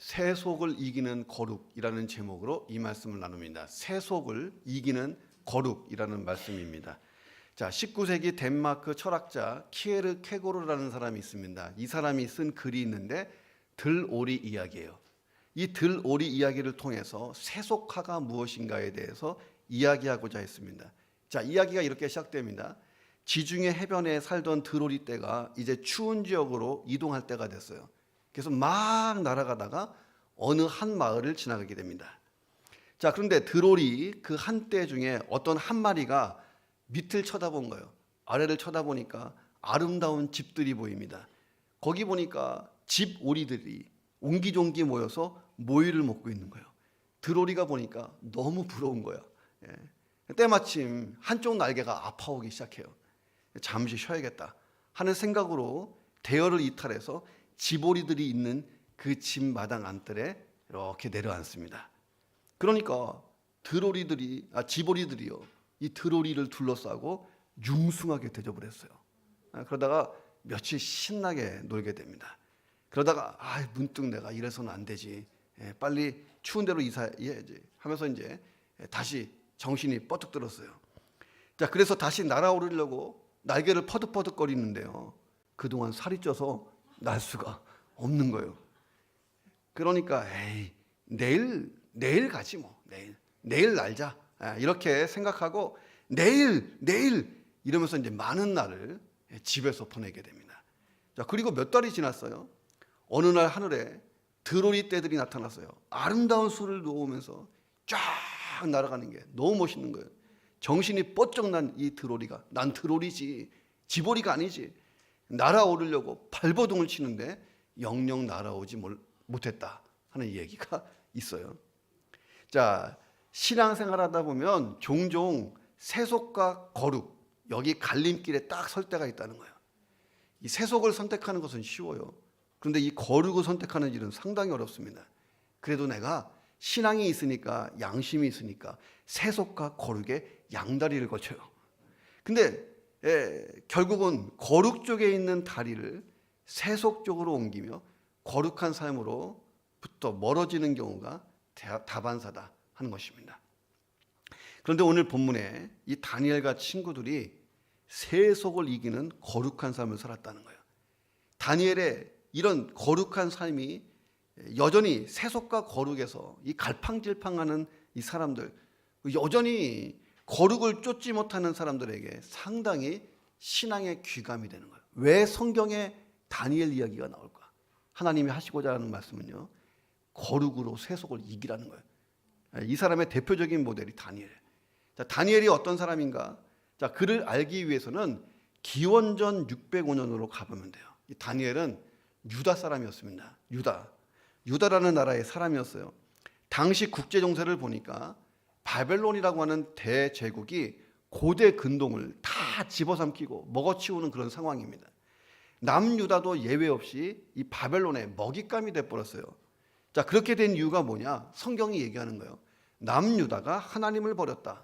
세속을 이기는 거룩이라는 제목으로 이 말씀을 나눕니다. 세속을 이기는 거룩이라는 말씀입니다. 자, 19세기 덴마크 철학자 키에르 케고르라는 사람이 있습니다. 이 사람이 쓴 글이 있는데 들오리 이야기예요. 이 들오리 이야기를 통해서 세속화가 무엇인가에 대해서 이야기하고자 했습니다. 자, 이야기가 이렇게 시작됩니다. 지중해 해변에 살던 들오리 떼가 이제 추운 지역으로 이동할 때가 됐어요. 그래서 막 날아가다가 어느 한 마을을 지나가게 됩니다. 자, 그런데 들오리 그 한 떼 중에 어떤 한 마리가 밑을 쳐다본 거예요. 아래를 쳐다보니까 아름다운 집들이 보입니다. 거기 보니까 집 오리들이 옹기종기 모여서 모이를 먹고 있는 거예요. 들오리가 보니까 너무 부러운 거야. 때마침 한쪽 날개가 아파오기 시작해요. 잠시 쉬어야겠다 하는 생각으로 대열을 이탈해서 집오리들이 있는 그 집 마당 안뜰에 이렇게 내려앉습니다. 그러니까 집오리들이요, 이 들오리를 둘러싸고 융숭하게 대접을 했어요. 그러다가 며칠 신나게 놀게 됩니다. 그러다가 문득 내가 이래서는 안 되지, 빨리 추운 데로 이사해야지 하면서 이제 다시 정신이 뻗뜩 들었어요. 자, 그래서 다시 날아오르려고 날개를 퍼득퍼득거리는데요, 그동안 살이 쪄서 날 수가 없는 거예요. 그러니까 내일 가지 뭐, 내일 날자, 이렇게 생각하고 내일 이러면서 이제 많은 날을 집에서 보내게 됩니다. 자, 그리고 몇 달이 지났어요. 어느 날 하늘에 들오리 떼들이 나타났어요. 아름다운 술을 놓으면서 쫙 날아가는 게 너무 멋있는 거예요. 정신이 번쩍 난 이 들오리가, 난 들오리지 집오리가 아니지, 날아오르려고 발버둥을 치는데 영영 날아오지 못했다 하는 얘기가 있어요. 자, 신앙생활하다 보면 종종 세속과 거룩, 여기 갈림길에 딱 설 때가 있다는 거예요. 이 세속을 선택하는 것은 쉬워요. 그런데 이 거룩을 선택하는 일은 상당히 어렵습니다. 그래도 내가 신앙이 있으니까, 양심이 있으니까 세속과 거룩의 양다리를 거쳐요. 근데 결국은 거룩 쪽에 있는 다리를 세속 쪽으로 옮기며 거룩한 삶으로부터 멀어지는 경우가 다반사다 하는 것입니다. 그런데 오늘 본문에 이 다니엘과 친구들이 세속을 이기는 거룩한 삶을 살았다는 거예요. 다니엘의 이런 거룩한 삶이 여전히 세속과 거룩에서 이 갈팡질팡하는 이 사람들, 여전히 거룩을 쫓지 못하는 사람들에게 상당히 신앙의 귀감이 되는 거예요. 왜 성경에 다니엘 이야기가 나올까? 하나님이 하시고자 하는 말씀은요, 거룩으로 세속을 이기라는 거예요. 이 사람의 대표적인 모델이 다니엘. 자, 다니엘이 어떤 사람인가? 자, 그를 알기 위해서는 기원전 605년으로 가보면 돼요. 이 다니엘은 유다 사람이었습니다. 유다라는 나라의 사람이었어요. 당시 국제 정세를 보니까 바벨론이라고 하는 대제국이 고대 근동을 다 집어삼키고 먹어치우는 그런 상황입니다. 남유다도 예외 없이 이 바벨론의 먹잇감이 돼버렸어요. 자, 그렇게 된 이유가 뭐냐? 성경이 얘기하는 거예요. 남유다가 하나님을 버렸다.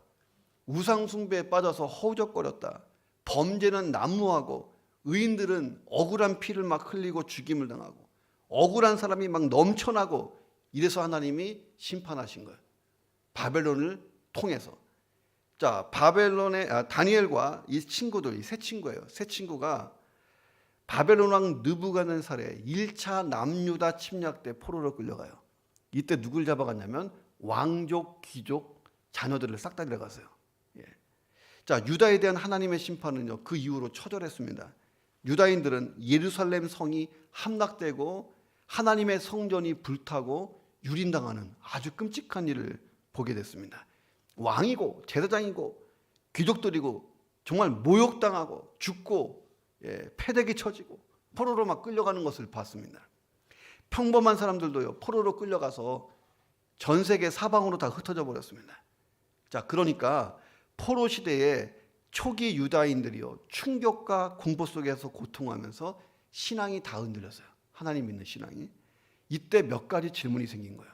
우상 숭배에 빠져서 허우적거렸다. 범죄는 난무하고 의인들은 억울한 피를 막 흘리고 죽임을 당하고 억울한 사람이 막 넘쳐나고, 이래서 하나님이 심판하신 거예요. 바벨론을 통해서. 자, 다니엘과 이 친구들, 이 세 친구예요. 세 친구가 바벨론 왕 느부갓네살의 1차 남유다 침략 때 포로로 끌려가요. 이때 누굴 잡아갔냐면 왕족, 귀족, 자녀들을 싹 다 데려갔어요. 자, 유다에 대한 하나님의 심판은요, 그 이후로 처절했습니다. 유다인들은 예루살렘 성이 함락되고 하나님의 성전이 불타고 유린당하는 아주 끔찍한 일을 보게 됐습니다. 왕이고 제사장이고 귀족들이고 정말 모욕당하고 죽고 패대기 쳐지고 포로로 막 끌려가는 것을 봤습니다. 평범한 사람들도요, 포로로 끌려가서 전 세계 사방으로 다 흩어져 버렸습니다. 자, 그러니까 포로 시대에 초기 유다인들이요, 충격과 공포 속에서 고통하면서 신앙이 다 흔들렸어요. 하나님 믿는 신앙이. 이때 몇 가지 질문이 생긴 거예요.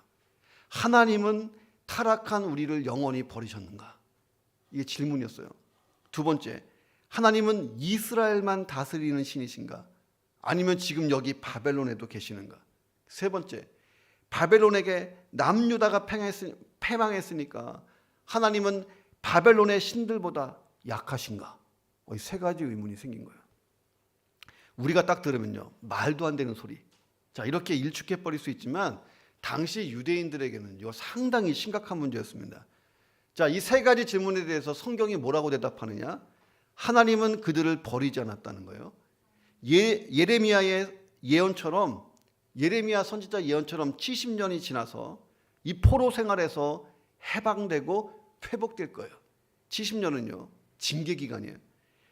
하나님은 타락한 우리를 영원히 버리셨는가? 이게 질문이었어요. 두 번째, 하나님은 이스라엘만 다스리는 신이신가? 아니면 지금 여기 바벨론에도 계시는가? 세 번째, 바벨론에게 남유다가 패망했으니까 하나님은 바벨론의 신들보다 약하신가? 이 세 가지 의문이 생긴 거예요. 우리가 딱 들으면요, 말도 안 되는 소리. 자, 이렇게 일축해 버릴 수 있지만 당시 유대인들에게는 이거 상당히 심각한 문제였습니다. 자, 이 세 가지 질문에 대해서 성경이 뭐라고 대답하느냐? 하나님은 그들을 버리지 않았다는 거예요. 예레미야의 예언처럼, 예레미야 선지자 예언처럼 70년이 지나서 이 포로 생활에서 해방되고 회복될 거예요. 70년은요, 징계 기간이에요.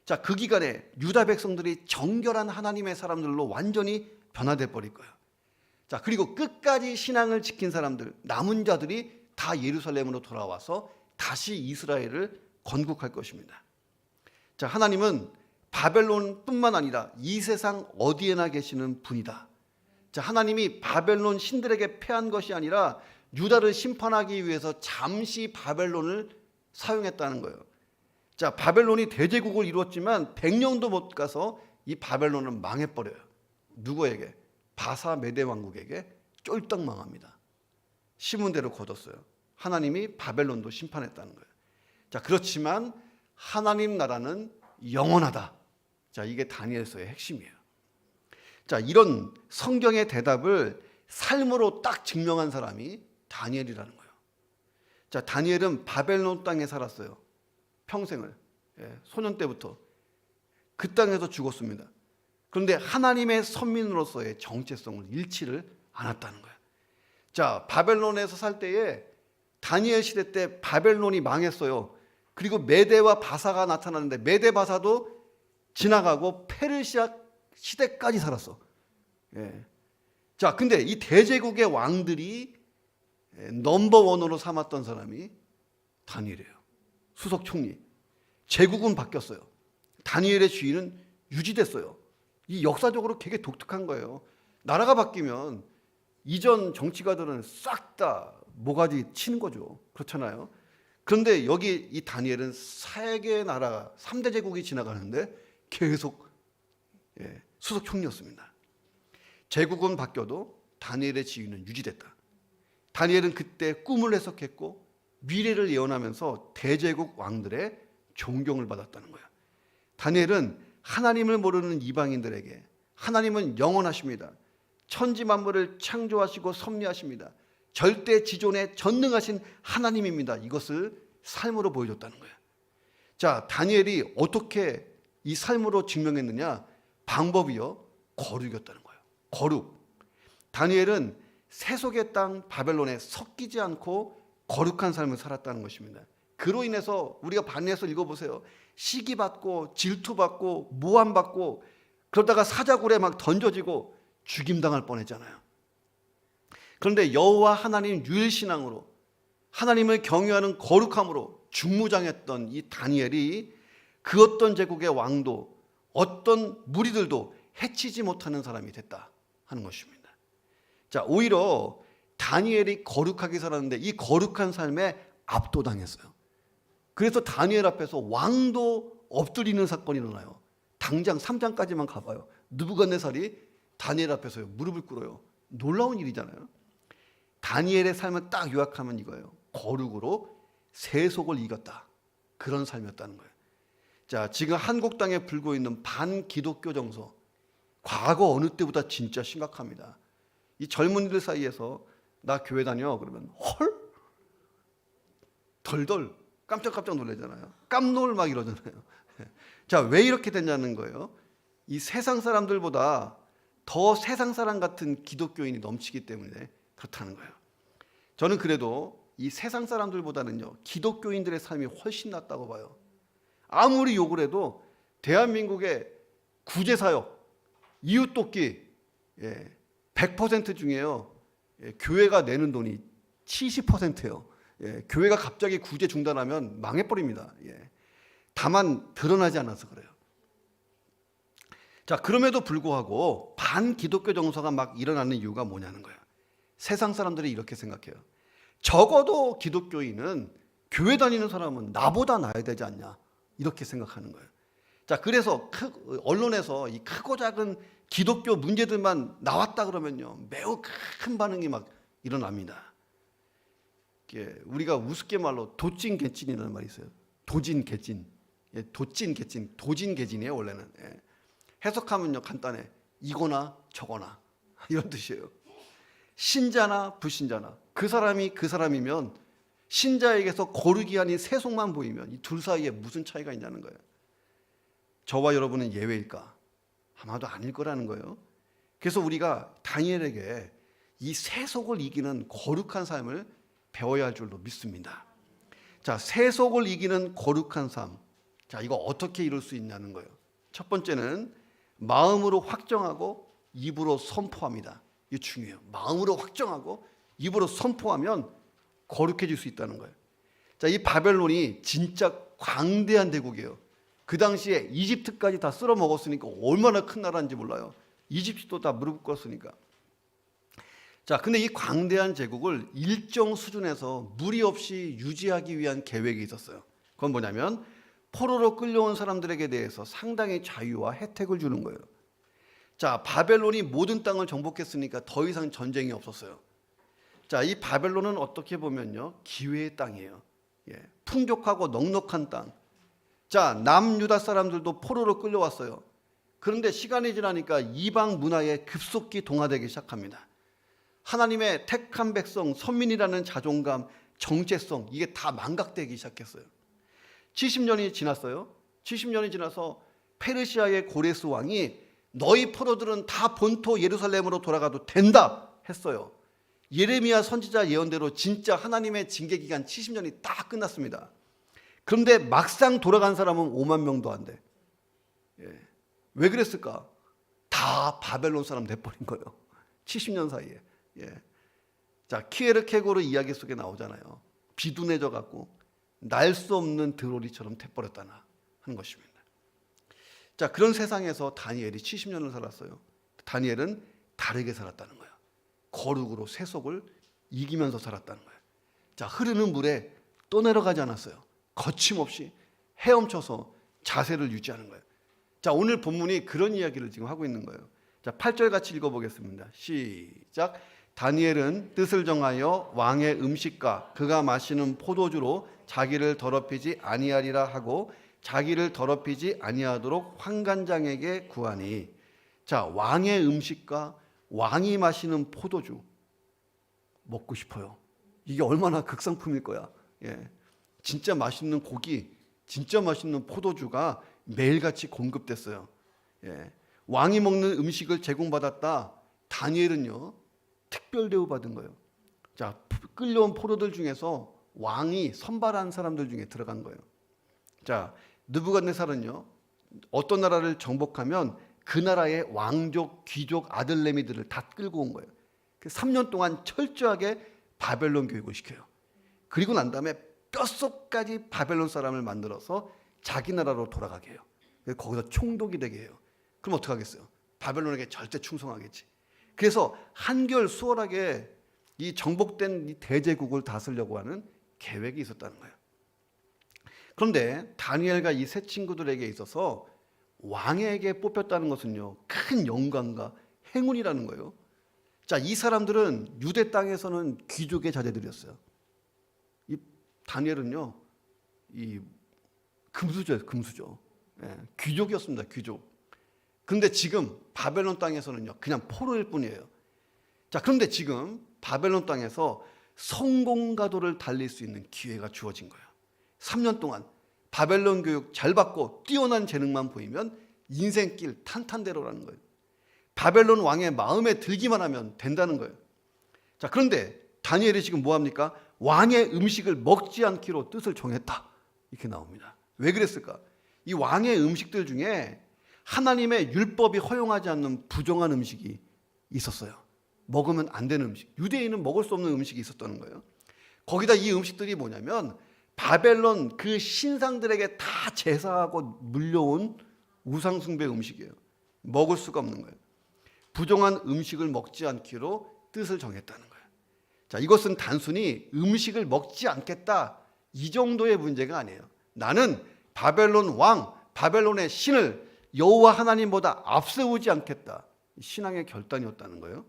자, 그 기간에 유다 백성들이 정결한 하나님의 사람들로 완전히 변화돼 버릴 거예요. 자, 그리고 끝까지 신앙을 지킨 사람들, 남은 자들이 다 예루살렘으로 돌아와서 다시 이스라엘을 건국할 것입니다. 자, 하나님은 바벨론뿐만 아니라 이 세상 어디에나 계시는 분이다. 자, 하나님이 바벨론 신들에게 패한 것이 아니라 유다를 심판하기 위해서 잠시 바벨론을 사용했다는 거예요. 자, 바벨론이 대제국을 이루었지만 100년도 못 가서 이 바벨론은 망해버려요. 누구에게? 바사 메대 왕국에게 쫄딱 망합니다. 심은 대로 거뒀어요. 하나님이 바벨론도 심판했다는 거예요. 자, 그렇지만 하나님 나라는 영원하다. 자, 이게 다니엘서의 핵심이에요. 자, 이런 성경의 대답을 삶으로 딱 증명한 사람이 다니엘이라는 거예요. 자, 다니엘은 바벨론 땅에 살았어요. 평생을. 소년 때부터. 그 땅에서 죽었습니다. 그런데 하나님의 선민으로서의 정체성을 잃지를 않았다는 거예요. 자, 바벨론에서 살 때에 다니엘 시대 때 바벨론이 망했어요. 그리고 메대와 바사가 나타났는데 메대 바사도 지나가고 페르시아 시대까지 살았어. 자, 근데 이 대제국의 왕들이 넘버원으로 삼았던 사람이 다니엘이에요. 수석 총리. 제국은 바뀌었어요. 다니엘의 주의는 유지됐어요. 이 역사적으로 되게 독특한 거예요. 나라가 바뀌면 이전 정치가들은 싹 다 모가지 치는 거죠. 그렇잖아요. 그런데 여기 이 다니엘은 세계 나라 3대 제국이 지나가는데 계속 수석 총리였습니다. 제국은 바뀌어도 다니엘의 지위는 유지됐다. 다니엘은 그때 꿈을 해석했고 미래를 예언하면서 대제국 왕들의 존경을 받았다는 거예요. 다니엘은 하나님을 모르는 이방인들에게 하나님은 영원하십니다. 천지 만물을 창조하시고 섭리하십니다. 절대 지존에 전능하신 하나님입니다. 이것을 삶으로 보여줬다는 거예요. 자, 다니엘이 어떻게 이 삶으로 증명했느냐? 방법이요, 거룩이었다는 거예요. 거룩. 다니엘은 세속의 땅 바벨론에 섞이지 않고 거룩한 삶을 살았다는 것입니다. 그로 인해서 우리가 반에서 읽어보세요. 시기받고 질투받고 모함받고 그러다가 사자굴에 막 던져지고 죽임당할 뻔했잖아요. 그런데 여호와 하나님 유일신앙으로 하나님을 경외하는 거룩함으로 중무장했던 이 다니엘이 그 어떤 제국의 왕도 어떤 무리들도 해치지 못하는 사람이 됐다 하는 것입니다. 자, 오히려 다니엘이 거룩하게 살았는데 이 거룩한 삶에 압도당했어요. 그래서 다니엘 앞에서 왕도 엎드리는 사건이 일어나요. 당장 3장까지만 가봐요. 느부갓네살이 다니엘 앞에서 무릎을 꿇어요. 놀라운 일이잖아요. 다니엘의 삶을 딱 요약하면 이거예요. 거룩으로 세속을 이겼다. 그런 삶이었다는 거예요. 자, 지금 한국 땅에 불고 있는 반기독교 정서, 과거 어느 때보다 진짜 심각합니다. 이 젊은이들 사이에서 나 교회 다녀 그러면 헐? 덜덜 깜짝깜짝 놀라잖아요. 깜놀 막 이러잖아요. 자, 왜 이렇게 됐냐는 거예요. 이 세상 사람들보다 더 세상 사람 같은 기독교인이 넘치기 때문에 그렇다는 거예요. 저는 그래도 이 세상 사람들보다는요, 기독교인들의 삶이 훨씬 낫다고 봐요. 아무리 욕을 해도 대한민국의 구제사역, 이웃돕기 100% 중에요, 교회가 내는 돈이 70%예요. 교회가 갑자기 구제 중단하면 망해버립니다. 다만 드러나지 않아서 그래요. 자, 그럼에도 불구하고 반기독교 정서가 막 일어나는 이유가 뭐냐는 거예요. 세상 사람들이 이렇게 생각해요. 적어도 기독교인은 교회 다니는 사람은 나보다 나아야 되지 않냐, 이렇게 생각하는 거예요. 자, 그래서 언론에서 이 크고 작은 기독교 문제들만 나왔다 그러면요, 매우 큰 반응이 막 일어납니다. 우리가 우습게 말로 도찐개찐이라는 말이 있어요. 도진개찐. 도찐개찐, 도진개찐이에요 원래는. 해석하면요 간단해. 이거나 저거나 이런 뜻이에요. 신자나 불신자나 그 사람이 그 사람이면 신자에게서 거룩이 아닌 세속만 보이면 이 둘 사이에 무슨 차이가 있냐는 거예요. 저와 여러분은 예외일까? 아마도 아닐 거라는 거예요. 그래서 우리가 다니엘에게 이 세속을 이기는 거룩한 삶을 배워야 할 줄로 믿습니다. 자, 세속을 이기는 거룩한 삶. 자, 이거 어떻게 이룰 수 있냐는 거예요. 첫 번째는 마음으로 확정하고 입으로 선포합니다. 이게 중요해요. 마음으로 확정하고 입으로 선포하면 거룩해질 수 있다는 거예요. 자, 이 바벨론이 진짜 광대한 대국이에요. 그 당시에 이집트까지 다 쓸어 먹었으니까 얼마나 큰 나라인지 몰라요. 이집트도 다 무릎 꿇었으니까. 자, 근데 이 광대한 제국을 일정 수준에서 무리 없이 유지하기 위한 계획이 있었어요. 그건 뭐냐면 포로로 끌려온 사람들에게 대해서 상당히 자유와 혜택을 주는 거예요. 자, 바벨론이 모든 땅을 정복했으니까 더 이상 전쟁이 없었어요. 자, 이 바벨론은 어떻게 보면요 기회의 땅이에요. 풍족하고 넉넉한 땅. 자, 남유다 사람들도 포로로 끌려왔어요. 그런데 시간이 지나니까 이방 문화에 급속히 동화되기 시작합니다. 하나님의 택한 백성, 선민이라는 자존감, 정체성 이게 다 망각되기 시작했어요. 70년이 지났어요. 70년이 지나서 페르시아의 고레스 왕이 너희 포로들은 다 본토 예루살렘으로 돌아가도 된다 했어요. 예레미야 선지자 예언대로 진짜 하나님의 징계 기간 70년이 딱 끝났습니다. 그런데 막상 돌아간 사람은 5만 명도 안 돼. 왜 그랬을까? 다 바벨론 사람 돼버린 거예요. 70년 사이에. 자, 키에르케고르 이야기 속에 나오잖아요. 비둔해져 갖고 날 수 없는 드로리처럼 돼버렸다나 하는 것입니다. 자, 그런 세상에서 다니엘이 70년을 살았어요. 다니엘은 다르게 살았다는 거예요. 거룩으로 세속을 이기면서 살았다는 거예요. 자, 흐르는 물에 떠내려가지 않았어요. 거침없이 헤엄쳐서 자세를 유지하는 거예요. 자, 오늘 본문이 그런 이야기를 지금 하고 있는 거예요. 자, 8절 같이 읽어보겠습니다. 시작. 다니엘은 뜻을 정하여 왕의 음식과 그가 마시는 포도주로 자기를 더럽히지 아니하리라 하고 자기를 더럽히지 아니하도록 환관장에게 구하니. 자, 왕의 음식과 왕이 마시는 포도주 먹고 싶어요. 이게 얼마나 극상품일 거야. 진짜 맛있는 고기, 진짜 맛있는 포도주가 매일같이 공급됐어요. 왕이 먹는 음식을 제공받았다. 다니엘은요 특별 대우 받은 거예요. 자, 끌려온 포로들 중에서 왕이 선발한 사람들 중에 들어간 거예요. 자, 느부갓네살은요 어떤 나라를 정복하면 그 나라의 왕족, 귀족, 아들내미들을 다 끌고 온 거예요. 3년 동안 철저하게 바벨론 교육을 시켜요. 그리고 난 다음에 뼛속까지 바벨론 사람을 만들어서 자기 나라로 돌아가게 해요. 거기서 총독이 되게 해요. 그럼 어떡하겠어요? 바벨론에게 절대 충성하겠지. 그래서 한결 수월하게 이 정복된 이 대제국을 다스리려고 하는 계획이 있었다는 거예요. 그런데 다니엘과 이 세 친구들에게 있어서 왕에게 뽑혔다는 것은요 큰 영광과 행운이라는 거예요. 자, 이 사람들은 유대 땅에서는 귀족의 자제들이었어요. 이 다니엘은요 이 금수저. 귀족이었습니다. 귀족. 그런데 지금 바벨론 땅에서는요 그냥 포로일 뿐이에요. 자, 그런데 지금 바벨론 땅에서 성공가도를 달릴 수 있는 기회가 주어진 거예요. 3년 동안 바벨론 교육 잘 받고 뛰어난 재능만 보이면 인생길 탄탄대로라는 거예요. 바벨론 왕의 마음에 들기만 하면 된다는 거예요. 자, 그런데 다니엘이 지금 뭐합니까? 왕의 음식을 먹지 않기로 뜻을 정했다. 이렇게 나옵니다. 왜 그랬을까? 이 왕의 음식들 중에 하나님의 율법이 허용하지 않는 부정한 음식이 있었어요. 먹으면 안 되는 음식. 유대인은 먹을 수 없는 음식이 있었다는 거예요. 거기다 이 음식들이 뭐냐면 바벨론 그 신상들에게 다 제사하고 물려온 우상숭배 음식이에요. 먹을 수가 없는 거예요. 부정한 음식을 먹지 않기로 뜻을 정했다는 거예요. 자, 이것은 단순히 음식을 먹지 않겠다 이 정도의 문제가 아니에요. 나는 바벨론 왕, 바벨론의 신을 여호와 하나님보다 앞세우지 않겠다. 신앙의 결단이었다는 거예요.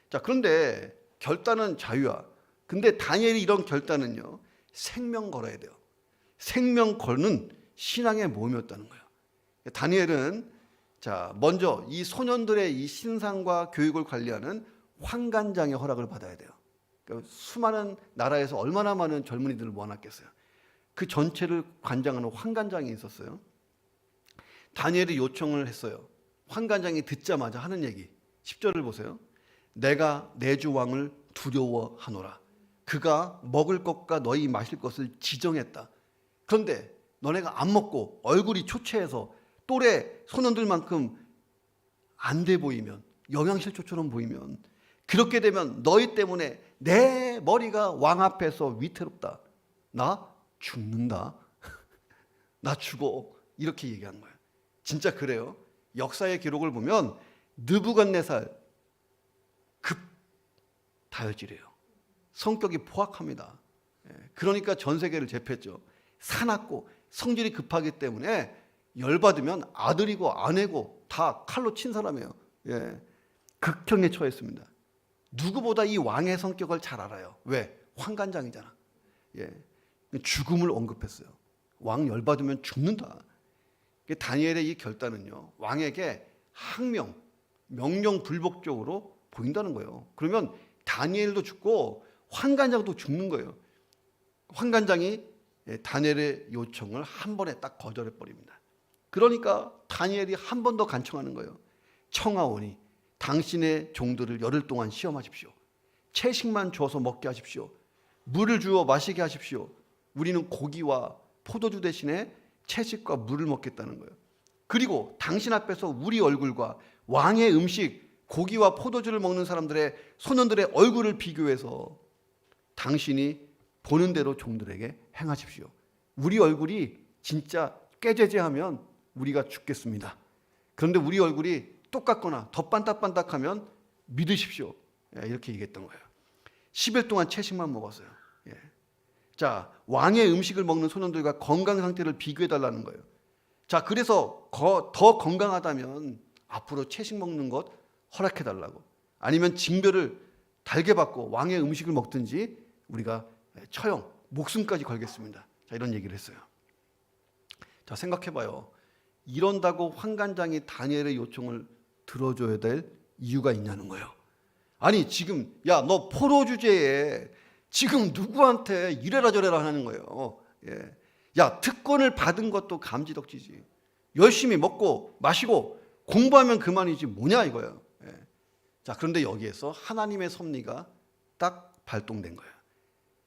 자, 그런데 결단은 자유야. 근데 다니엘이 이런 결단은요, 생명 걸어야 돼요. 생명 거는 신앙의 모험이었다는 거예요. 다니엘은 먼저 이 소년들의 이 신상과 교육을 관리하는 환관장의 허락을 받아야 돼요. 그러니까 수많은 나라에서 얼마나 많은 젊은이들을 모아놨겠어요. 그 전체를 관장하는 환관장이 있었어요. 다니엘이 요청을 했어요. 환관장이 듣자마자 하는 얘기 10절을 보세요. 내가 내 주 왕을 두려워하노라. 그가 먹을 것과 너희 마실 것을 지정했다. 그런데 너네가 안 먹고 얼굴이 초췌해서 또래 소년들만큼 안 돼 보이면, 영양실조처럼 보이면, 그렇게 되면 너희 때문에 내 머리가 왕 앞에서 위태롭다. 나 죽는다. 나 죽어. 이렇게 얘기한 거예요. 진짜 그래요. 역사의 기록을 보면 느부갓네살 급 다혈질이에요. 성격이 포악합니다. 그러니까 전 세계를 제패했죠. 사납고 성질이 급하기 때문에 열받으면 아들이고 아내고 다 칼로 친 사람이에요. 극형에 처했습니다. 누구보다 이 왕의 성격을 잘 알아요. 왜? 환관장이잖아. 죽음을 언급했어요. 왕 열받으면 죽는다. 다니엘의 이 결단은요, 왕에게 항명, 명령 불복적으로 보인다는 거예요. 그러면 다니엘도 죽고 환관장도 죽는 거예요. 환관장이 다니엘의 요청을 한 번에 딱 거절해 버립니다. 그러니까 다니엘이 한 번 더 간청하는 거예요. 청하오니 당신의 종들을 열흘 동안 시험하십시오. 채식만 주어서 먹게 하십시오. 물을 주어 마시게 하십시오. 우리는 고기와 포도주 대신에 채식과 물을 먹겠다는 거예요. 그리고 당신 앞에서 우리 얼굴과 왕의 음식, 고기와 포도주를 먹는 사람들의 소년들의 얼굴을 비교해서 당신이 보는 대로 종들에게 행하십시오. 우리 얼굴이 진짜 깨제제하면 우리가 죽겠습니다. 그런데 우리 얼굴이 똑같거나 더 반딱반딱하면 믿으십시오. 이렇게 얘기했던 거예요. 10일 동안 채식만 먹었어요. 왕의 음식을 먹는 소년들과 건강 상태를 비교해달라는 거예요. 그래서 더 건강하다면 앞으로 채식 먹는 것 허락해달라고, 아니면 징별을 달게 받고 왕의 음식을 먹든지 우리가 처형, 목숨까지 걸겠습니다. 이런 얘기를 했어요. 생각해봐요. 이런다고 환관장이 다니엘의 요청을 들어줘야 될 이유가 있냐는 거예요. 아니 지금 너 포로 주제에 지금 누구한테 이래라 저래라 하는 거예요. 특권을 받은 것도 감지덕지지. 열심히 먹고 마시고 공부하면 그만이지 뭐냐 이거예요. 그런데 여기에서 하나님의 섭리가 딱 발동된 거예요.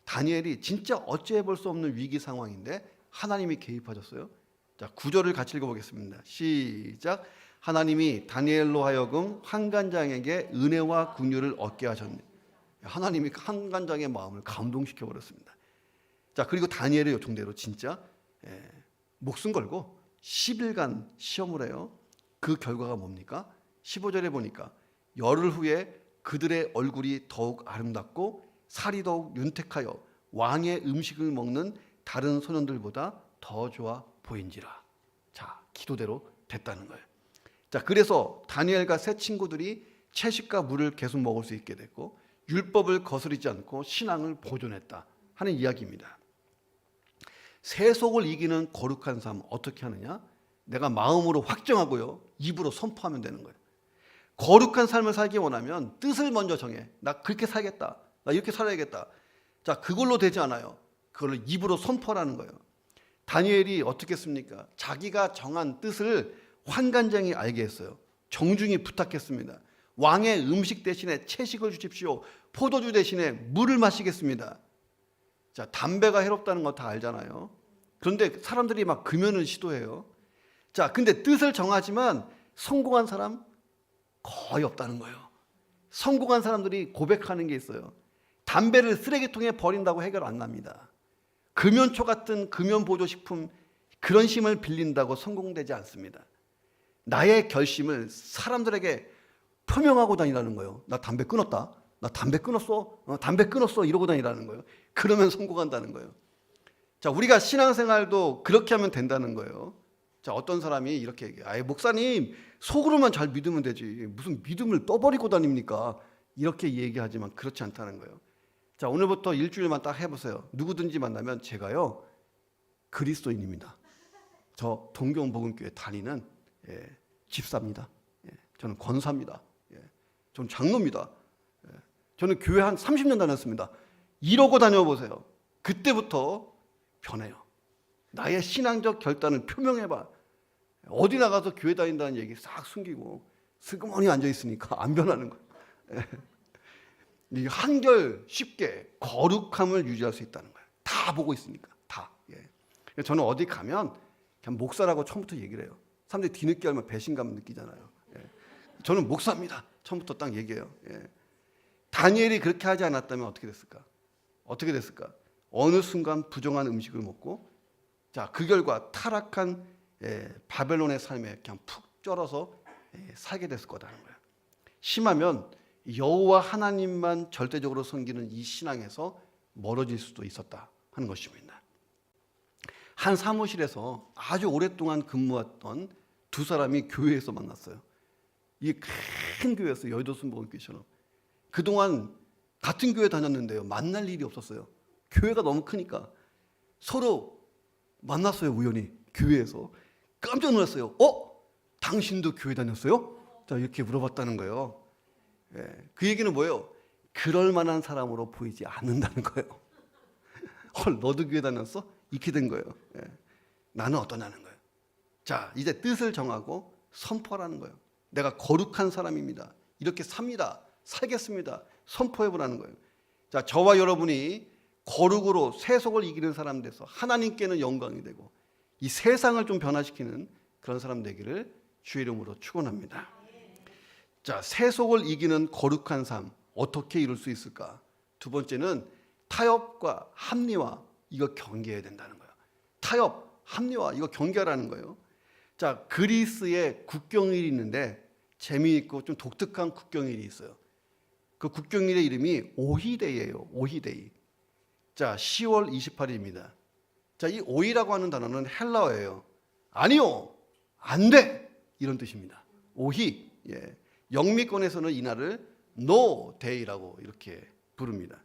다니엘이 진짜 어찌해 볼 수 없는 위기 상황인데 하나님이 개입하셨어요. 9절을 같이 읽어보겠습니다. 시작. 하나님이 다니엘로 하여금 환관장에게 은혜와 긍휼을 얻게 하셨네. 하나님이 환관장의 마음을 감동시켜 버렸습니다. 그리고 다니엘의 요청대로 진짜 목숨 걸고 10일간 시험을 해요. 그 결과가 뭡니까? 15절에 보니까 열흘 후에 그들의 얼굴이 더욱 아름답고 살이 더욱 윤택하여 왕의 음식을 먹는 다른 소년들보다 더 좋아 보인지라. 기도대로 됐다는 거예요. 그래서 다니엘과 세 친구들이 채식과 물을 계속 먹을 수 있게 됐고 율법을 거스르지 않고 신앙을 보존했다 하는 이야기입니다. 세속을 이기는 거룩한 삶 어떻게 하느냐? 내가 마음으로 확정하고요, 입으로 선포하면 되는 거예요. 거룩한 삶을 살기 원하면 뜻을 먼저 정해. 나 그렇게 살겠다. 나 이렇게 살아야겠다. 그걸로 되지 않아요. 그걸 입으로 선포하라는 거예요. 다니엘이 어떻게 했습니까? 자기가 정한 뜻을 환관장이 알게 했어요. 정중히 부탁했습니다. 왕의 음식 대신에 채식을 주십시오. 포도주 대신에 물을 마시겠습니다. 담배가 해롭다는 거 다 알잖아요. 그런데 사람들이 막 금연을 시도해요. 근데 뜻을 정하지만 성공한 사람 거의 없다는 거예요. 성공한 사람들이 고백하는 게 있어요. 담배를 쓰레기통에 버린다고 해결 안 납니다. 금연초 같은 금연보조식품, 그런 힘을 빌린다고 성공되지 않습니다. 나의 결심을 사람들에게 표명하고 다니라는 거예요. 나 담배 끊었다. 나 담배 끊었어. 담배 끊었어. 이러고 다니라는 거예요. 그러면 성공한다는 거예요. 우리가 신앙생활도 그렇게 하면 된다는 거예요. 어떤 사람이 이렇게 얘기해요. 목사님, 속으로만 잘 믿으면 되지. 무슨 믿음을 떠버리고 다닙니까? 이렇게 얘기하지만 그렇지 않다는 거예요. 자, 오늘부터 일주일만 딱 해보세요. 누구든지 만나면 제가요 그리스도인입니다. 저 동경복음교회 다니는 집사입니다. 저는 권사입니다. 저는 장로입니다. 저는 교회 한 30년 다녔습니다. 이러고 다녀보세요. 그때부터 변해요. 나의 신앙적 결단을 표명해봐. 어디 나가서 교회 다닌다는 얘기 싹 숨기고 슬그머니 앉아있으니까 안 변하는 거예요. 이 한결 쉽게 거룩함을 유지할 수 있다는 거예요. 다 보고 있으니까 다. 저는 어디 가면 그냥 목사라고 처음부터 얘기를 해요. 사람들이 뒤늦게 알면 배신감 느끼잖아요. 저는 목사입니다. 처음부터 딱 얘기해요. 다니엘이 그렇게 하지 않았다면 어떻게 됐을까? 어떻게 됐을까? 어느 순간 부정한 음식을 먹고, 자, 그 결과 타락한 바벨론의 삶에 그냥 푹 쩔어서 살게 됐을 거라는 거예요. 심하면 여호와 하나님만 절대적으로 섬기는 이 신앙에서 멀어질 수도 있었다 하는 것입니다. 한 사무실에서 아주 오랫동안 근무했던 두 사람이 교회에서 만났어요. 이게 큰 교회였어요. 여의도 순복음교회처럼. 그동안 같은 교회 다녔는데요, 만날 일이 없었어요. 교회가 너무 크니까 서로 만났어요. 우연히 교회에서. 깜짝 놀랐어요. 당신도 교회 다녔어요? 자, 이렇게 물어봤다는 거예요. 그 얘기는 뭐예요? 그럴 만한 사람으로 보이지 않는다는 거예요. 너도 교회 다녔어? 이렇게 된 거예요. 나는 어떠냐는 거예요. 자, 이제 뜻을 정하고 선포하라는 거예요. 내가 거룩한 사람입니다. 이렇게 삽니다. 살겠습니다. 선포해보라는 거예요. 자, 저와 여러분이 거룩으로 세속을 이기는 사람 돼서 하나님께는 영광이 되고 이 세상을 좀 변화시키는 그런 사람 되기를 주의 이름으로 축원합니다. 자, 세속을 이기는 거룩한 삶 어떻게 이룰 수 있을까? 두 번째는 타협과 합리화, 이거 경계해야 된다는 거예요. 타협, 합리화, 이거 경계하라는 거예요. 자, 그리스에 국경일이 있는데 재미있고 좀 독특한 국경일이 있어요. 그 국경일의 이름이 오히데이예요. 오히데이. 자, 10월 28일입니다. 자, 이 오히라고 하는 단어는 헬라어예요. 아니요, 안 돼, 이런 뜻입니다. 오히. 영미권에서는 이날을 No Day라고 이렇게 부릅니다.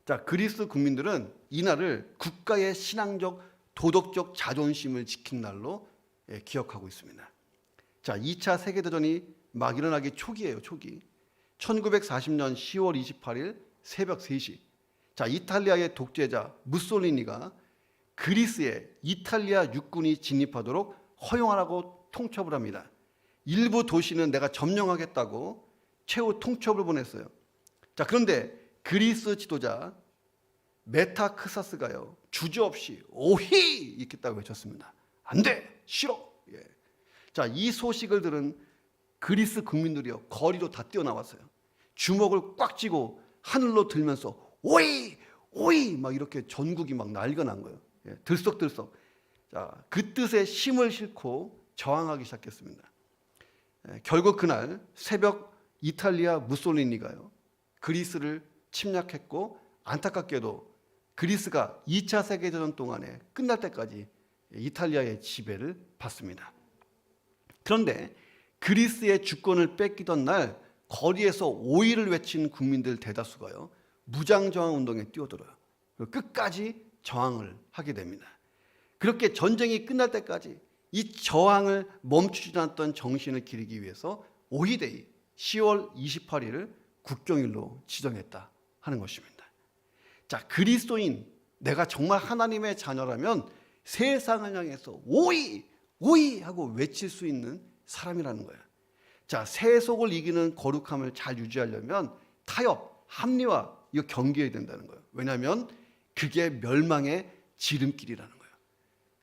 자, 그리스 국민들은 이날을 국가의 신앙적, 도덕적 자존심을 지킨 날로 기억하고 있습니다. 자, 2차 세계대전이 막 일어나기 초기예요. 초기. 1940년 10월 28일 새벽 3시. 자, 이탈리아의 독재자 무솔리니가 그리스에 이탈리아 육군이 진입하도록 허용하라고 통첩을 합니다. 일부 도시는 내가 점령하겠다고 최후 통첩을 보냈어요. 자, 그런데 그리스 지도자 메타크사스가요, 주저없이 오히 이렇게 딱 외쳤습니다. 안 돼, 싫어. 자, 이 소식을 들은 그리스 국민들이요, 거리로 다 뛰어나왔어요. 주먹을 꽉 쥐고 하늘로 들면서 오이 오이 막 이렇게 전국이 막 난리가 난 거예요. 들썩들썩. 자, 그 뜻에 힘을 싣고 저항하기 시작했습니다. 결국 그날 새벽 이탈리아 무솔리니가요, 그리스를 침략했고 안타깝게도 그리스가 2차 세계대전 동안에 끝날 때까지 이탈리아의 지배를 받습니다. 그런데 그리스의 주권을 뺏기던 날 거리에서 오히를 외친 국민들 대다수가요, 무장저항 운동에 뛰어들어요. 끝까지 저항을 하게 됩니다. 그렇게 전쟁이 끝날 때까지 이 저항을 멈추지 않았던 정신을 기리기 위해서 오히데이 10월 28일을 국경일로 지정했다 하는 것입니다. 자, 그리스도인, 내가 정말 하나님의 자녀라면 세상을 향해서 오히 오히 하고 외칠 수 있는 사람이라는 거예요. 자, 세속을 이기는 거룩함을 잘 유지하려면 타협, 합리화, 이거 경계해야 된다는 거예요. 왜냐하면 그게 멸망의 지름길이라는 거예요.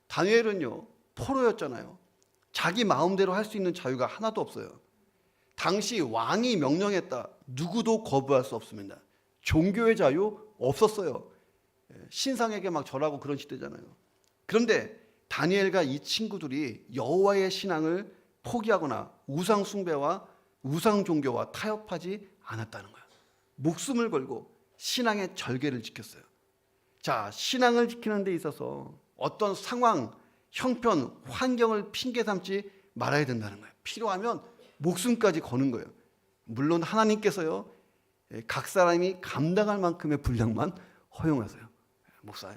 다니엘은요, 포로였잖아요. 자기 마음대로 할 수 있는 자유가 하나도 없어요. 당시 왕이 명령했다, 누구도 거부할 수 없습니다. 종교의 자유 없었어요. 신상에게 막 절하고 그런 시대잖아요. 그런데 다니엘과 이 친구들이 여호와의 신앙을 포기하거나 우상 숭배와 우상 종교와 타협하지 않았다는 거예요. 목숨을 걸고 신앙의 절개를 지켰어요. 자, 신앙을 지키는 데 있어서 어떤 상황, 형편, 환경을 핑계 삼지 말아야 된다는 거예요. 필요하면 목숨까지 거는 거예요. 물론 하나님께서요, 각 사람이 감당할 만큼의 분량만 허용하세요. 목사,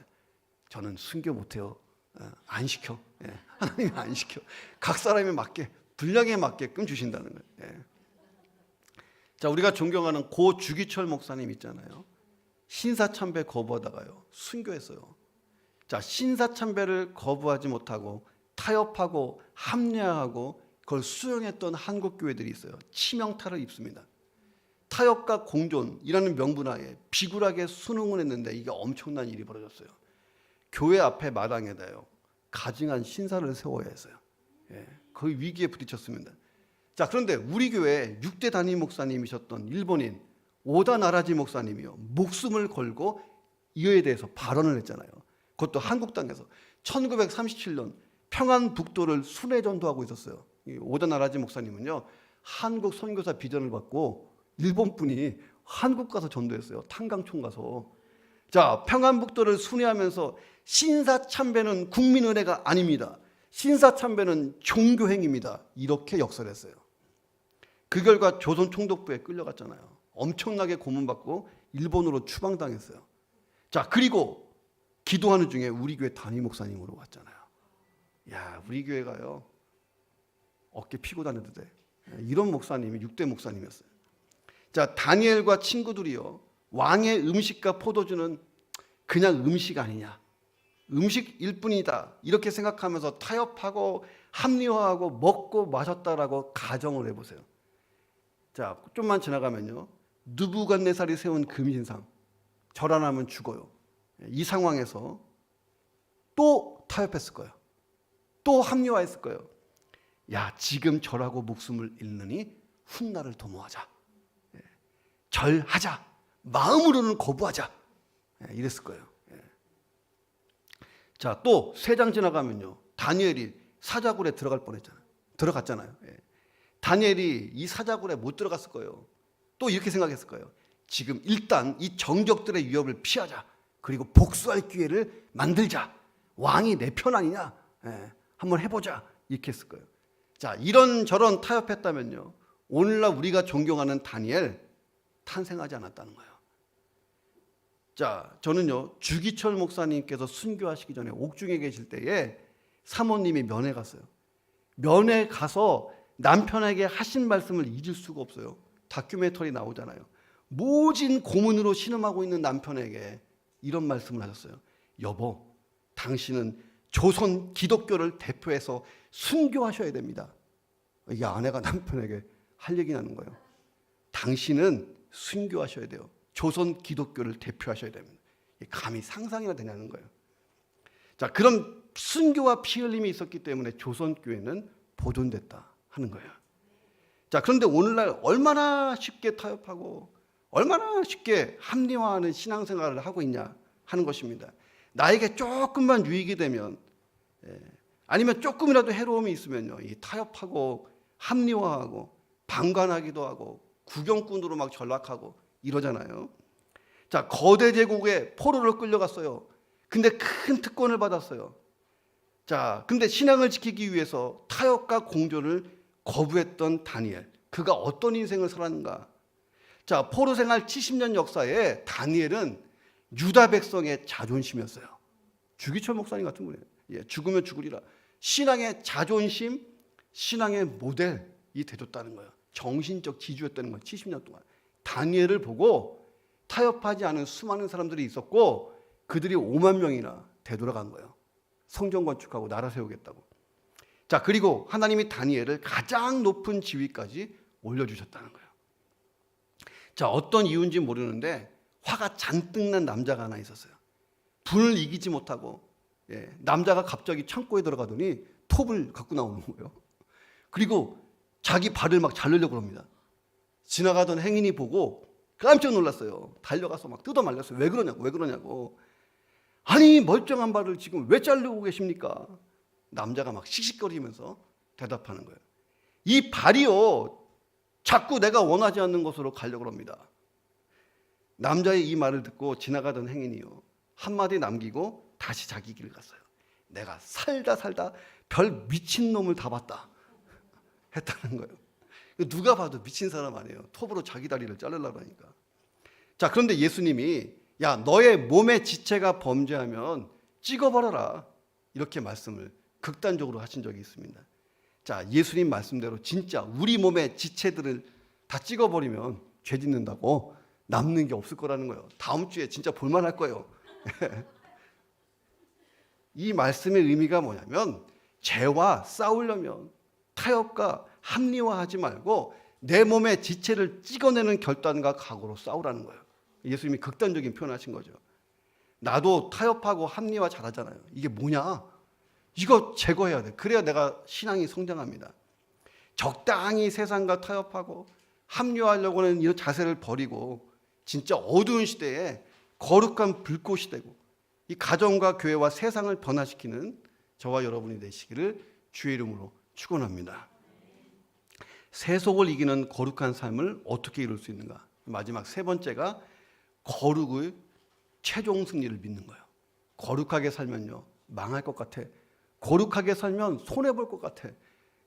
저는 순교 못해요. 안 시켜. 하나님이 안 시켜. 각 사람에 맞게, 분량에 맞게끔 주신다는 거예요. 자, 우리가 존경하는 고 주기철 목사님 있잖아요. 신사참배 거부하다가요, 순교했어요. 자, 신사참배를 거부하지 못하고 타협하고 합리화하고 그걸 수용했던 한국 교회들이 있어요. 치명타를 입습니다. 타협과 공존이라는 명분하에 비굴하게 순응을 했는데 이게 엄청난 일이 벌어졌어요. 교회 앞에 마당에다요, 가증한 신사를 세워야 했어요. 거의 위기에 부딪혔습니다. 자, 그런데 우리 교회 6대 단임 목사님이셨던 일본인 오다 나라지 목사님이요, 목숨을 걸고 이에 대해서 발언을 했잖아요. 그것도 한국 땅에서 1937년 평안북도를 순회 전도하고 있었어요. 이 오다 나라지 목사님은요, 한국 선교사 비전을 받고 일본 분이 한국 가서 전도했어요. 탄강촌 가서. 자, 평안북도를 순회하면서 신사참배는 국민은혜가 아닙니다. 신사참배는 종교행위입니다. 이렇게 역설했어요. 그 결과 조선 총독부에 끌려갔잖아요. 엄청나게 고문받고 일본으로 추방당했어요. 자, 그리고 기도하는 중에 우리 교회 담임 목사님으로 왔잖아요. 야, 우리 교회가요, 어깨 피고 다녀도 돼. 이런 목사님이 6대 목사님이었어요. 자, 다니엘과 친구들이요, 왕의 음식과 포도주는 그냥 음식 아니냐, 음식일 뿐이다, 이렇게 생각하면서 타협하고 합리화하고 먹고 마셨다라고 가정을 해보세요. 자, 좀만 지나가면요, 느부갓네살이 세운 금신상, 절 안 하면 죽어요. 이 상황에서 또 타협했을 거예요. 또 합리화했을 거예요. 야, 지금 절하고 목숨을 잃느니 훗날을 도모하자, 절하자, 마음으로는 거부하자, 이랬을 거예요. 자, 또 3장 지나가면요, 다니엘이 사자굴에 들어갔잖아요. 다니엘이 이 사자굴에 못 들어갔을 거예요. 또 이렇게 생각했을 거예요. 지금 일단 이 정적들의 위협을 피하자, 그리고 복수할 기회를 만들자, 왕이 내 편 아니냐, 한번 해보자, 이렇게 했을 거예요. 자, 이런저런 타협했다면요, 오늘날 우리가 존경하는 다니엘 탄생하지 않았다는 거예요. 자, 저는요, 주기철 목사님께서 순교하시기 전에 옥중에 계실 때에 사모님이 면회 갔어요. 면회 가서 남편에게 하신 말씀을 잊을 수가 없어요. 다큐멘터리 나오잖아요. 모진 고문으로 신음하고 있는 남편에게 이런 말씀을 하셨어요. 여보, 당신은 조선 기독교를 대표해서 순교하셔야 됩니다. 이게 아내가 남편에게 할 얘기 나는 거예요. 당신은 순교하셔야 돼요. 조선 기독교를 대표하셔야 됩니다. 감히 상상이나 되냐는 거예요. 자, 그런 순교와 피 흘림이 있었기 때문에 조선교회는 보존됐다 하는 거예요. 자, 그런데 오늘날 얼마나 쉽게 타협하고 얼마나 쉽게 합리화하는 신앙생활을 하고 있냐 하는 것입니다. 나에게 조금만 유익이 되면, 아니면 조금이라도 해로움이 있으면요, 이 타협하고 합리화하고 방관하기도 하고 구경꾼으로 막 전락하고 이러잖아요. 자, 거대 제국에 포로로 끌려갔어요. 근데 큰 특권을 받았어요. 자, 근데 신앙을 지키기 위해서 타협과 공존을 거부했던 다니엘, 그가 어떤 인생을 살았는가? 자, 포로 생활 70년 역사에 다니엘은 유다 백성의 자존심이었어요. 주기철 목사님 같은 분이에요. 죽으면 죽으리라. 신앙의 자존심, 신앙의 모델이 되줬다는 거예요. 정신적 지주였다는 거예요. 70년 동안. 다니엘을 보고 타협하지 않은 수많은 사람들이 있었고, 그들이 5만 명이나 되돌아간 거예요. 성전 건축하고 나라 세우겠다고. 자, 그리고 하나님이 다니엘을 가장 높은 지위까지 올려주셨다는 거예요. 자, 어떤 이유인지 모르는데 화가 잔뜩 난 남자가 하나 있었어요. 분을 이기지 못하고, 남자가 갑자기 창고에 들어가더니 톱을 갖고 나오는 거예요. 그리고 자기 발을 막 자르려고 합니다. 지나가던 행인이 보고 깜짝 놀랐어요. 달려가서 막 뜯어 말렸어요. 왜 그러냐고. 아니, 멀쩡한 발을 지금 왜 자르고 계십니까? 남자가 막 씩씩거리면서 대답하는 거예요. 이 발이요, 자꾸 내가 원하지 않는 곳으로 가려고 합니다. 남자의 이 말을 듣고 지나가던 행인이요, 한마디 남기고 다시 자기 길을 갔어요. 내가 살다 별 미친놈을 다 봤다 했다는 거예요. 누가 봐도 미친 사람 아니에요. 톱으로 자기 다리를 자르려고 하니까. 자, 그런데 예수님이 야, 너의 몸의 지체가 범죄하면 찍어버려라, 이렇게 말씀을 극단적으로 하신 적이 있습니다. 자, 예수님 말씀대로 진짜 우리 몸의 지체들을 다 찍어버리면 죄 짓는다고 남는 게 없을 거라는 거예요. 다음 주에 진짜 볼만할 거예요. 이 말씀의 의미가 뭐냐면, 죄와 싸우려면 타협과 합리화하지 말고 내 몸의 지체를 찍어내는 결단과 각오로 싸우라는 거예요. 예수님이 극단적인 표현을 하신 거죠. 나도 타협하고 합리화 잘하잖아요. 이게 뭐냐? 이거 제거해야 돼. 그래야 내가 신앙이 성장합니다. 적당히 세상과 타협하고 합리화하려고 하는 이런 자세를 버리고 진짜 어두운 시대에 거룩한 불꽃이 되고 이 가정과 교회와 세상을 변화시키는 저와 여러분이 되시기를 주의 이름으로 축원합니다. 세속을 이기는 거룩한 삶을 어떻게 이룰 수 있는가? 마지막 세 번째가 거룩의 최종 승리를 믿는 거예요. 거룩하게 살면요, 망할 것 같아. 거룩하게 살면 손해볼 것 같아.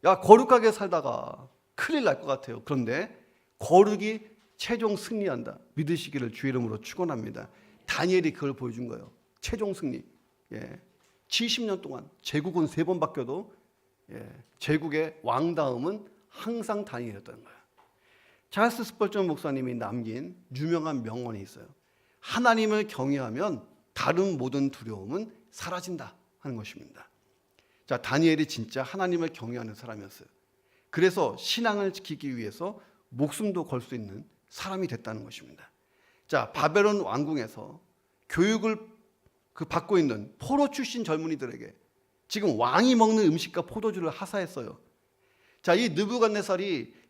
야, 거룩하게 살다가 큰일 날 것 같아요. 그런데 거룩이 최종 승리한다, 믿으시기를 주의 이름으로 축원합니다. 다니엘이 그걸 보여준 거예요. 최종 승리. 70년 동안 제국은 3번 바뀌어도 제국의 왕 다음은 항상 다니엘이었다는 거예요. 찰스 스펄전 목사님이 남긴 유명한 명언이 있어요. 하나님을 경외하면 다른 모든 두려움은 사라진다 하는 것입니다. 자, 다니엘이 진짜 하나님을 경외하는 사람이었어요. 그래서 신앙을 지키기 위해서 목숨도 걸 수 있는 사람이 됐다는 것입니다. 자, 바벨론 왕궁에서 교육을 받고 있는 포로 출신 젊은이들에게 지금 왕이 먹는 음식과 포도주를 하사했어요. 자, 이 느부갓네살이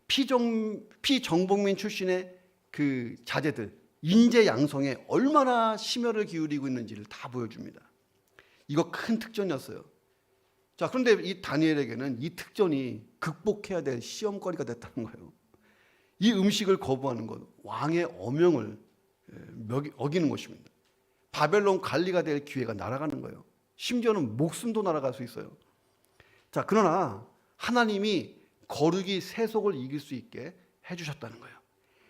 피정복민 출신의 그 자제들 인재 양성에 얼마나 심혈을 기울이고 있는지를 다 보여줍니다. 이거 큰 특전이었어요. 자, 그런데 이 다니엘에게는 이 특전이 극복해야 될 시험거리가 됐다는 거예요. 이 음식을 거부하는 것, 왕의 어명을 어기는 것입니다. 바벨론 관리가 될 기회가 날아가는 거예요. 심지어는 목숨도 날아갈 수 있어요. 자, 그러나 하나님이 거룩이 세속을 이길 수 있게 해주셨다는 거예요.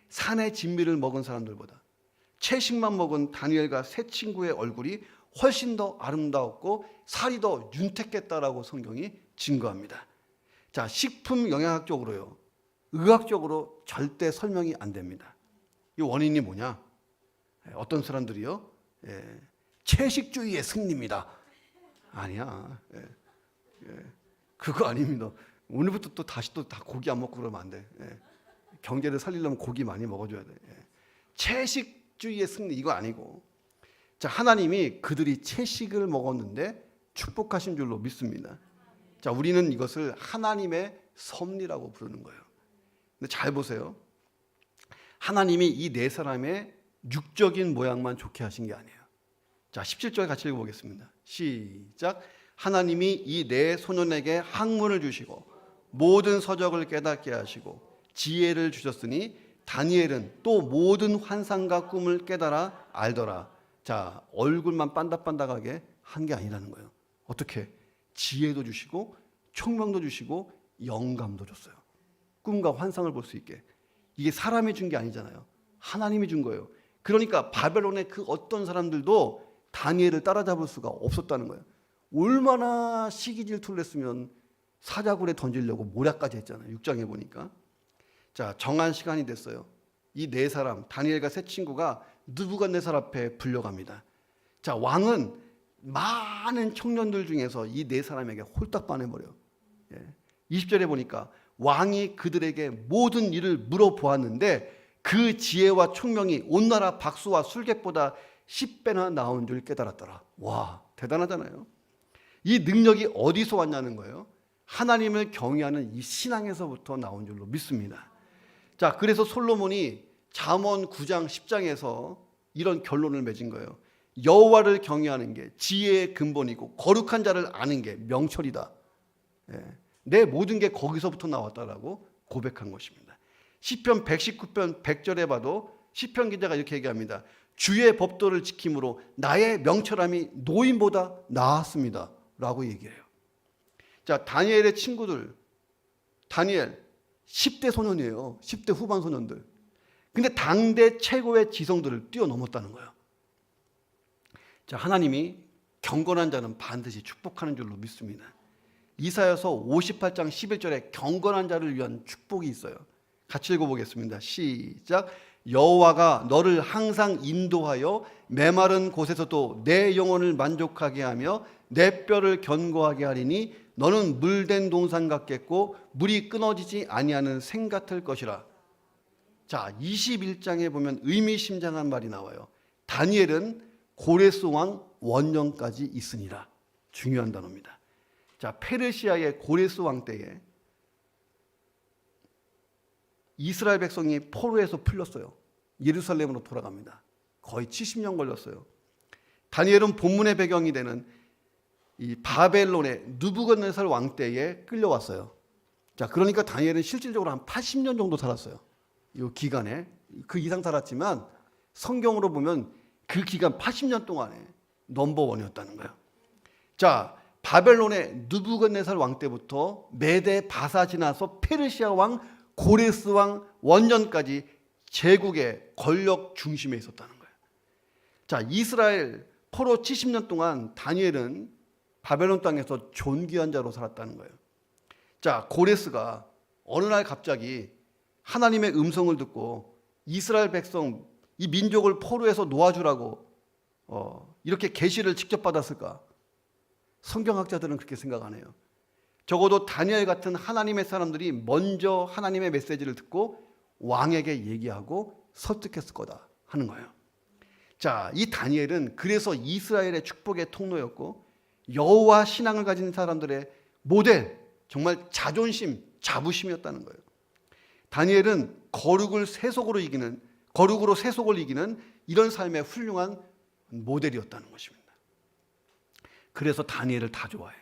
산의 진미를 먹은 사람들보다 채식만 먹은 다니엘과 세 친구의 얼굴이 훨씬 더 아름다웠고 살이 더 윤택했다라고 성경이 증거합니다. 자, 식품 영양학적으로요, 의학적으로 절대 설명이 안 됩니다. 이 원인이 뭐냐? 어떤 사람들이요, 채식주의의 승리입니다. 아니야. 그거 아닙니다. 오늘부터 또 다시 또 다 고기 안 먹고 그러면 안 돼. 경제를 살리려면 고기 많이 먹어줘야 돼. 채식주의의 승리 이거 아니고, 자, 하나님이 그들이 채식을 먹었는데 축복하신 줄로 믿습니다. 자, 우리는 이것을 하나님의 섭리라고 부르는 거예요. 근데 잘 보세요. 하나님이 이 네 사람의 육적인 모양만 좋게 하신 게 아니에요. 자, 17절 같이 읽어보겠습니다. 시작. 하나님이 이 네 소년에게 학문을 주시고 모든 서적을 깨닫게 하시고 지혜를 주셨으니 다니엘은 또 모든 환상과 꿈을 깨달아 알더라. 자, 얼굴만 반닥반닥하게 한 게 아니라는 거예요. 어떻게? 지혜도 주시고 총명도 주시고 영감도 줬어요. 꿈과 환상을 볼 수 있게. 이게 사람이 준 게 아니잖아요. 하나님이 준 거예요. 그러니까 바벨론의 그 어떤 사람들도 다니엘을 따라잡을 수가 없었다는 거예요. 얼마나 시기 질투를 했으면 사자굴에 던지려고 모략까지 했잖아요. 6장에 보니까. 자, 정한 시간이 됐어요. 이 네 사람, 다니엘과 세 친구가 느부갓네살 앞에 불려갑니다. 자, 왕은 많은 청년들 중에서 이 네 사람에게 홀딱 반해버려요. 20절에 보니까 왕이 그들에게 모든 일을 물어보았는데 그 지혜와 총명이 온 나라 박수와 술객보다 10배나 나온 줄 깨달았더라. 와, 대단하잖아요. 이 능력이 어디서 왔냐는 거예요. 하나님을 경외하는 이 신앙에서부터 나온 줄로 믿습니다. 자, 그래서 솔로몬이 잠언 9장 10장에서 이런 결론을 맺은 거예요. 여호와를 경외하는 게 지혜의 근본이고 거룩한 자를 아는 게 명철이다. 내 모든 게 거기서부터 나왔다라고 고백한 것입니다. 시편 119편 100절에 봐도 시편 기자가 이렇게 얘기합니다. 주의 법도를 지킴으로 나의 명철함이 노인보다 나았습니다 라고 얘기해요. 자, 다니엘의 친구들, 다니엘 10대 소년이에요. 10대 후반 소년들. 근데 당대 최고의 지성들을 뛰어넘었다는 거예요. 자, 하나님이 경건한 자는 반드시 축복하는 줄로 믿습니다. 이사야서 58장 11절에 경건한 자를 위한 축복이 있어요. 같이 읽어보겠습니다. 시작. 여호와가 너를 항상 인도하여 메마른 곳에서도 내 영혼을 만족하게 하며 내 뼈를 견고하게 하리니 너는 물된 동산 같겠고 물이 끊어지지 아니하는 생 같을 것이라. 자, 21장에 보면 의미심장한 말이 나와요. 다니엘은 고레스 왕 원년까지 있으니라. 중요한 단어입니다. 자, 페르시아의 고레스 왕 때에 이스라엘 백성이 포로에서 풀렸어요. 예루살렘으로 돌아갑니다. 거의 70년 걸렸어요. 다니엘은 본문의 배경이 되는 이 바벨론의 느부갓네살 왕 때에 끌려왔어요. 자, 그러니까 다니엘은 실질적으로 한 80년 정도 살았어요. 이 기간에 그 이상 살았지만 성경으로 보면 그 기간 80년 동안에 넘버원이었다는 거예요. 자, 바벨론의 느부갓네살 왕 때부터 메데 바사 지나서 페르시아 왕 고레스 왕 원년까지 제국의 권력 중심에 있었다는 거예요. 자, 이스라엘 포로 70년 동안 다니엘은 바벨론 땅에서 존귀한 자로 살았다는 거예요. 자, 고레스가 어느 날 갑자기 하나님의 음성을 듣고 이스라엘 백성, 이 민족을 포로에서 놓아주라고 이렇게 계시를 직접 받았을까? 성경학자들은 그렇게 생각 안 해요. 적어도 다니엘 같은 하나님의 사람들이 먼저 하나님의 메시지를 듣고 왕에게 얘기하고 설득했을 거다 하는 거예요. 자, 이 다니엘은 그래서 이스라엘의 축복의 통로였고 여호와 신앙을 가진 사람들의 모델, 정말 자존심, 자부심이었다는 거예요. 다니엘은 거룩으로 세속을 이기는 이런 삶의 훌륭한 모델이었다는 것입니다. 그래서 다니엘을 다 좋아해.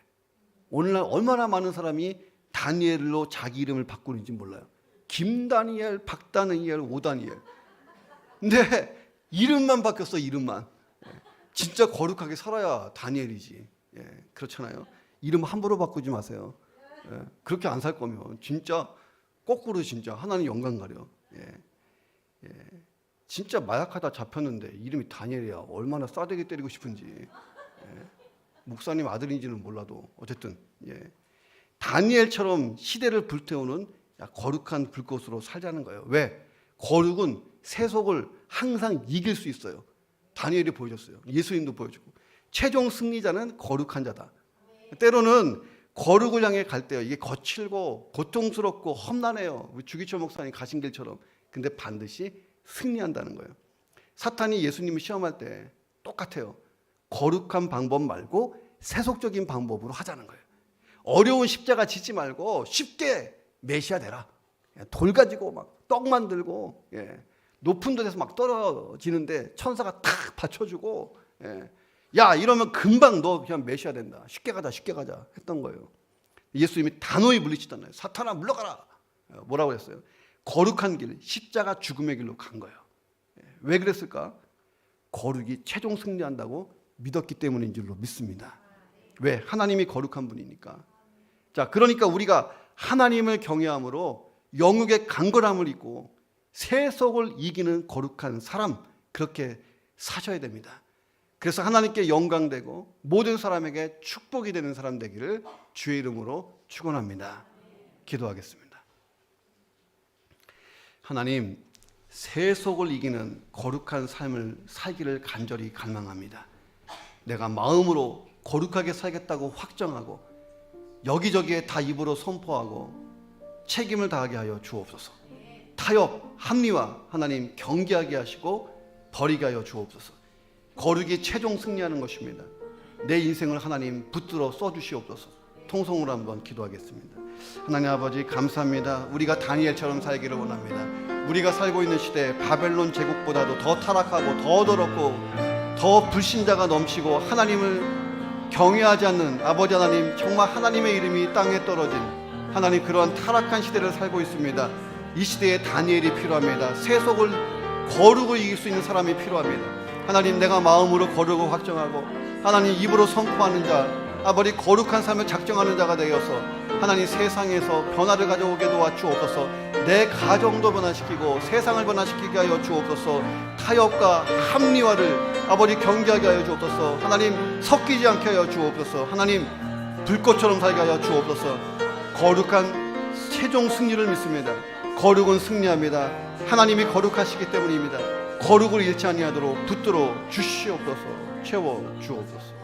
오늘날 얼마나 많은 사람이 다니엘로 자기 이름을 바꾸는지 몰라요. 김다니엘, 박다니엘, 오다니엘. 근데 이름만 바뀌었어, 이름만. 진짜 거룩하게 살아야 다니엘이지. 그렇잖아요. 이름 함부로 바꾸지 마세요. 그렇게 안 살 거면 진짜 거꾸로 진짜 하나님 영광 가려. 진짜 마약하다 잡혔는데 이름이 다니엘이야. 얼마나 싸대기 때리고 싶은지. 목사님 아들인지는 몰라도 어쨌든 다니엘처럼 시대를 불태우는 거룩한 불꽃으로 살자는 거예요. 왜? 거룩은 세속을 항상 이길 수 있어요. 다니엘이 보여줬어요. 예수님도 보여주고. 최종 승리자는 거룩한 자다. 때로는 거룩을 향해 갈 때요, 이게 거칠고 고통스럽고 험난해요. 우리 주기철 목사님 가신 길처럼. 근데 반드시 승리한다는 거예요. 사탄이 예수님을 시험할 때 똑같아요. 거룩한 방법 말고 세속적인 방법으로 하자는 거예요. 어려운 십자가 짓지 말고 쉽게 메시아 되라. 돌 가지고 막 떡 만들고 높은 데서 막 떨어지는데 천사가 탁 받쳐주고 야, 이러면 금방 너 그냥 메시아 된다. 쉽게 가자, 쉽게 가자 했던 거예요. 예수님이 단호히 물리치잖아요. 사탄아 물러가라. 뭐라고 했어요? 거룩한 길, 십자가 죽음의 길로 간 거예요. 왜 그랬을까? 거룩이 최종 승리한다고 믿었기 때문인 줄로 믿습니다. 왜? 하나님이 거룩한 분이니까. 자, 그러니까 우리가 하나님을 경외함으로 영육의 강건함을 입고 세속을 이기는 거룩한 사람, 그렇게 사셔야 됩니다. 그래서 하나님께 영광되고 모든 사람에게 축복이 되는 사람 되기를 주의 이름으로 축원합니다. 기도하겠습니다. 하나님, 세속을 이기는 거룩한 삶을 살기를 간절히 갈망합니다. 내가 마음으로 거룩하게 살겠다고 확정하고 여기저기에 다 입으로 선포하고 책임을 다하게 하여 주옵소서. 타협, 합리화 하나님 경계하게 하시고 버리게 하여 주옵소서. 거룩이 최종 승리하는 것입니다. 내 인생을 하나님 붙들어 써주시옵소서. 통성으로 한번 기도하겠습니다. 하나님 아버지 감사합니다. 우리가 다니엘처럼 살기를 원합니다. 우리가 살고 있는 시대에 바벨론 제국보다도 더 타락하고 더 더럽고 더 불신자가 넘치고 하나님을 경외하지 않는 아버지 하나님, 정말 하나님의 이름이 땅에 떨어진 하나님, 그러한 타락한 시대를 살고 있습니다. 이 시대에 다니엘이 필요합니다. 세속을 거룩을 이길 수 있는 사람이 필요합니다. 하나님, 내가 마음으로 거룩을 확정하고 하나님 입으로 선포하는 자, 아버지 거룩한 삶을 작정하는 자가 되어서 하나님 세상에서 변화를 가져오게 도와주옵소서. 내 가정도 변화시키고 세상을 변화시키게 하여 주옵소서. 타협과 합리화를 아버지 경계하게 하여 주옵소서. 하나님 섞이지 않게 하여 주옵소서. 하나님 불꽃처럼 살게 하여 주옵소서. 거룩한 최종 승리를 믿습니다. 거룩은 승리합니다. 하나님이 거룩하시기 때문입니다. 거룩을 잃지 아니하도록 붙들어 주시옵소서. 채워 주옵소서.